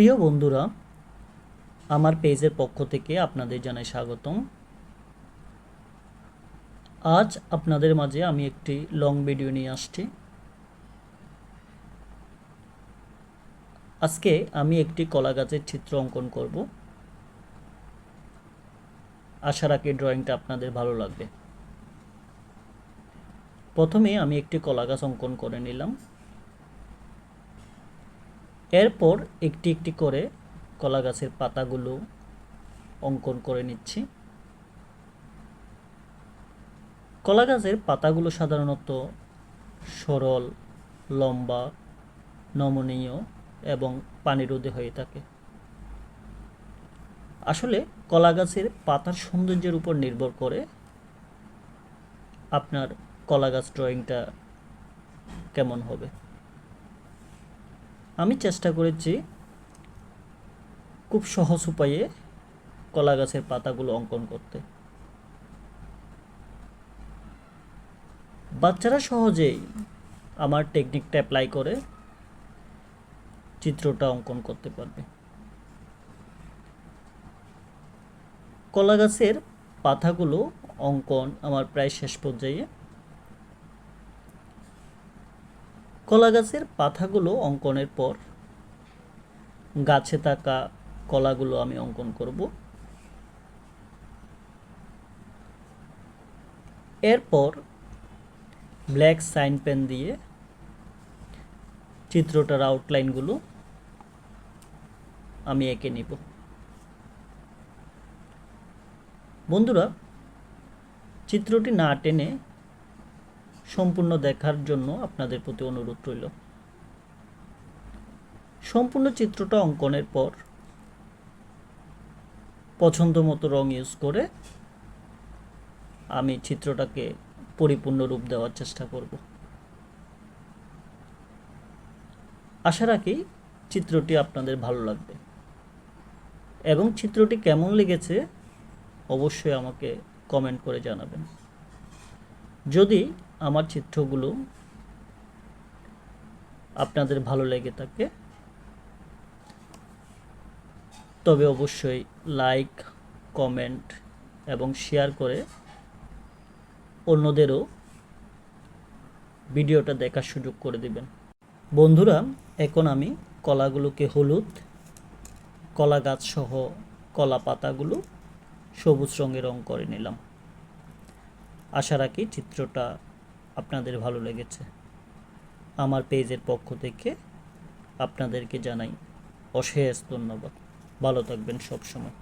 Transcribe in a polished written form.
প্রিয় বন্ধুরা, আমার পেজের পক্ষ থেকে আপনাদের জানাই স্বাগতম। আজ আপনাদের মাঝে আমি একটি লং ভিডিও নিয়ে আসছি। আজকে আমি একটি কলা গাছের চিত্র অঙ্কন করব। আশা রাখি ড্রয়িংটা আপনাদের ভালো লাগবে। প্রথমে আমি একটি কলা গাছ অঙ্কন করে নিলাম। এরপর একটি একটি করে কলা গাছের পাতাগুলো অঙ্কন করে নিচ্ছি। কলা গাছের পাতাগুলো সাধারণত সরল, লম্বা, নমনীয় এবং পানি রোধে হয়ে থাকে। আসলে কলা গাছের পাতার সৌন্দর্যের উপর নির্ভর করে আপনার কলা গাছ ড্রয়িংটা কেমন হবে। আমি চেষ্টা করেছি খুব সহজ উপায়ে কলা গাছের পাতাগুলো অঙ্কন করতে। বাচ্চারা সহজেই আমার টেকনিকটা অ্যাপ্লাই করে চিত্রটা অঙ্কন করতে পারবে। কলা গাছের পাতাগুলো অঙ্কন আমার প্রায় শেষ পর্যায়ে। কলা গাছের পাতাগুলো অঙ্কনের পর গাছে থাকা কলাগুলো আমি অঙ্কন করব। এরপর ব্ল্যাক সাইন পেন দিয়ে চিত্রটার আউটলাইনগুলো আমি এঁকে নিব। বন্ধুরা, চিত্রটি না টেনে সম্পূর্ণ দেখার জন্য আপনাদের প্রতি অনুরোধ রইল। সম্পূর্ণ চিত্রটা অঙ্কনের পর পছন্দ মতো রং ইউজ করে আমি চিত্রটাকে পরিপূর্ণ রূপ দেওয়ার চেষ্টা করব। আশা রাখি চিত্রটি আপনাদের ভালো লাগবে এবং চিত্রটি কেমন লেগেছে অবশ্যই আমাকে কমেন্ট করে জানাবেন। যদি আমার চিত্রগুলো আপনাদের ভালো লেগে থাকে তবে অবশ্যই লাইক, কমেন্ট এবং শেয়ার করে অন্যদেরও ভিডিওটা দেখার সুযোগ করে দিবেন। বন্ধুরা, এখন আমি কলাগুলোকে হলুদ, কলা গাছ সহ কলা পাতাগুলো সবুজ রঙে রং করে নিলাম। আশা রাখি চিত্রটা আপনাদের ভালো লেগেছে। আমার পেজের পক্ষ থেকে আপনাদেরকে জানাই অশেষ ধন্যবাদ। ভালো থাকবেন সব সময়।